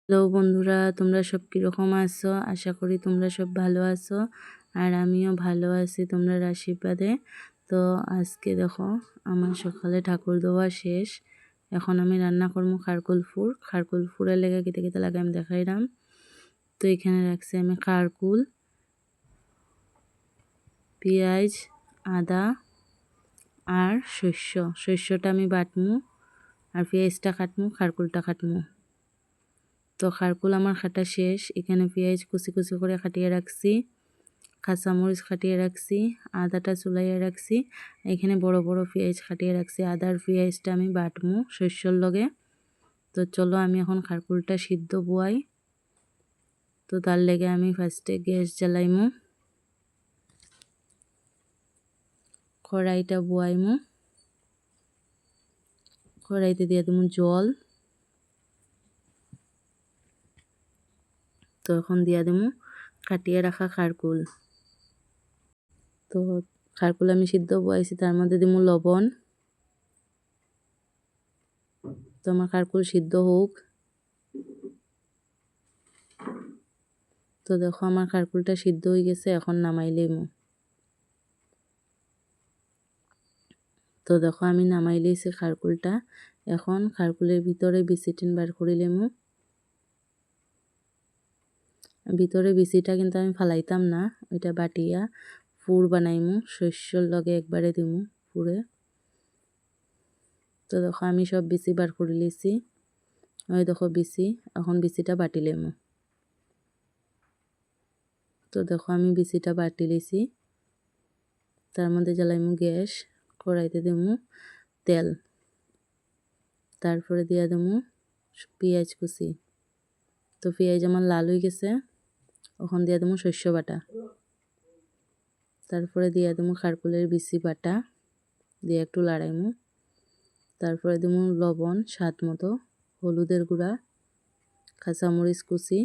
Hello বন্ধুরা, তোমরা সব কীরকম আছো? আশা করি তোমরা সব ভালো আছো আর আমিও ভালো আছি তোমরা আশীর্বাদে। তো আজকে দেখো আমার সকালে ঠাকুর দেওয়া শেষ। এখন আমি রান্না করবো খারকুল ফুর। খারকুল ফুরের লেগে কেটে কেটে লাগে আমি দেখাইলাম। তো এখানে রাখছি আমি খারকুল, পেঁয়াজ, আদা আর শস্যটা আমি বাটমু আর পেঁয়াজটা কাটমু, খারকুলটা কাটমু। তো খারকুল আমার কাটা শেষ। এখানে পেঁয়াজ কুচি কুচি করে কাটিয়ে রাখছি, কাঁচামরিচ কাটিয়ে রাখছি, আদাটা চুলাইয়ে রাখছি। এখানে বড় বড় পেঁয়াজ কাটিয়ে রাখছি। আদার পেঁয়াজটা আমি বাটমু শস্যর লগে। তো চলো আমি এখন খারকুলটা সিদ্ধ বয়াই। তো তার লেগে আমি ফার্স্টে গ্যাস জ্বালাইমু, কড়াইটা বয়াইমু, কড়াইতে দিয়ে দেবো জল। তো এখন দিয়া দেবো কাটিয়ে রাখা খারকুল। তো খারকুল আমি সিদ্ধ বয়াইছি, তার মধ্যে দেবো লবণ। তো আমার খারকুল সিদ্ধ হোক। তো দেখো আমার খারকুলটা সিদ্ধ হয়ে গেছে, এখন নামাই লইমু। তো দেখো আমি নামাই লইছি খারকুলটা। এখন খারকুলের ভিতরে বিচিটিন বার করে লইমু। ভিতরে বিচিটা কিন্তু আমি ফালাইতাম না, ওইটা বাটিয়া ফুর বানাইমু, শস্যর লগে একবারে দিমু ফুরে। তো দেখো আমি সব বিচি বার করে লিছি। ওই দেখো বিচি, এখন বিচিটা বাটি লইমু। তো দেখো আমি বিচিটা বাটি লিছি। তার মধ্যে জ্বালাইমু গ্যাস, কড়াইতে দিমু তেল, তারপরে দিয়া দেবো পেঁয়াজ কুচি। তো পেঁয়াজ আমার লাল হয়ে গেছে, এখন দিয়া দেবো শস্য বাটা, তারপরে দিয়া দেবো খারকুলের বিচি বাটা, দিয়ে একটু লাড়াইমু। তারপরে দেবো লবণ স্বাদ মতো, হলুদের গুঁড়া, কাঁচামরিচ কুচি,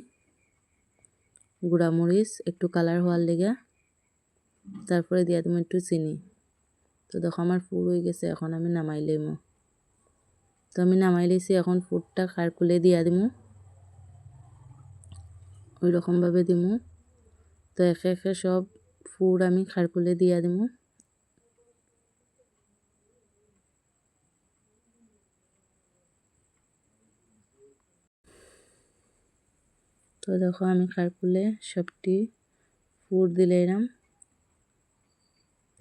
গুঁড়ামরিচ একটু কালার হওয়ার লেগে, তারপরে দিয়া দেবো একটু চিনি। তো দেখো আমার ফুর হয়ে গেছে, এখন আমি নামাই লইমু। তো আমি নামাই লইছি, এখন ফুরটা খারকুলে দিয়া দিমু, ওই রকমভাবে দিমু। তো একে একে সব ফুর আমি খারকুলে দিয়া দিমু। তো দেখো আমি খারকুলে সবটি ফুর দিলাম।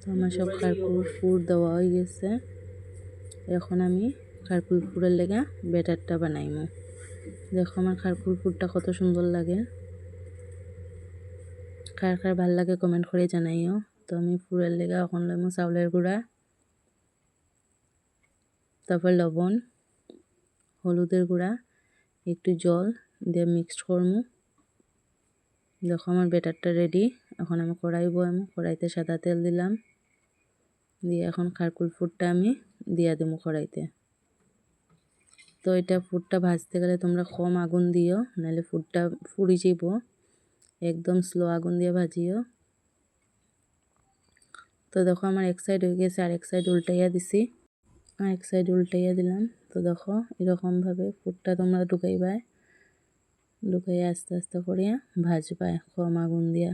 তো আমার সব খারকুল ফুর দেওয়া হয়ে গেছে। এখন আমি খারকুল ফুরের লেগে ব্যাটারটা বানাইমু। দেখো আমার খারকুল ফুরটা কত সুন্দর লাগে। কার কার ভাল লাগে কমেন্ট করে জানাইও। তো আমি ফুরের লেগে এখন লইমু চাউলের গুঁড়া, তারপর লবণ, হলুদের গুঁড়া, একটু জল দিয়ে মিক্সড করমু। দেখো আমার ব্যাটারটা রেডি। এখন আমি কড়াই বয়ামু, কড়াইতে সাদা তেল দিলাম, দিয়ে এখন খারকুল ফুরটা আমি দিয়া দেবো কড়াইতে। তো এটা ফুরটা ভাজতে গেলে তোমরা কম আগুন দিও, নাহলে ফুরটা ফুরি যাব। একদম স্লো আগুন দিয়ে ভাজিও। তো দেখো আমার এক সাইড হয়ে গেছে, আর এক সাইড উল্টাইয়া দিছি, আর এক সাইড উল্টাইয়া দিলাম। তো দেখো এরকমভাবে ফুরটা তোমরা ঢুকাইবাই, ঢুকাইয়া আস্তে আস্তে করিয়া ভাজবাই কম আগুন দিয়া।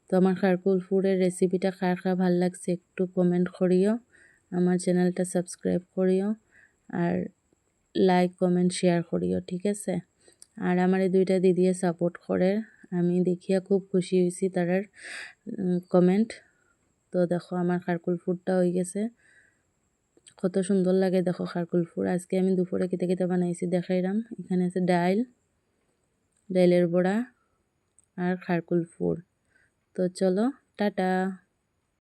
তো আমার খারকুল ফুরের রেসিপিটা কার কার ভাল লাগছে একটু কমেন্ট করিও, আমার চ্যানেলটা সাবস্ক্রাইব করিও, আর লাইক কমেন্ট শেয়ার করিও, ঠিক আছে। আর আমার এই দুইটা দিদিয়ে সাপোর্ট করে, আমি দেখিয়া খুব খুশি হয়েছি তারার কমেন্ট। তো দেখো আমার খারকুল ফুরটা হয়ে গেছে, কত সুন্দর লাগে দেখো খারকুল ফুর। আজকে আমি দুপুরে কেটে কেটে বানাইছি দেখাইলাম। এখানে আছে ডাইলের বড়া আর খারকুল ফুর। তো চলো টাটা।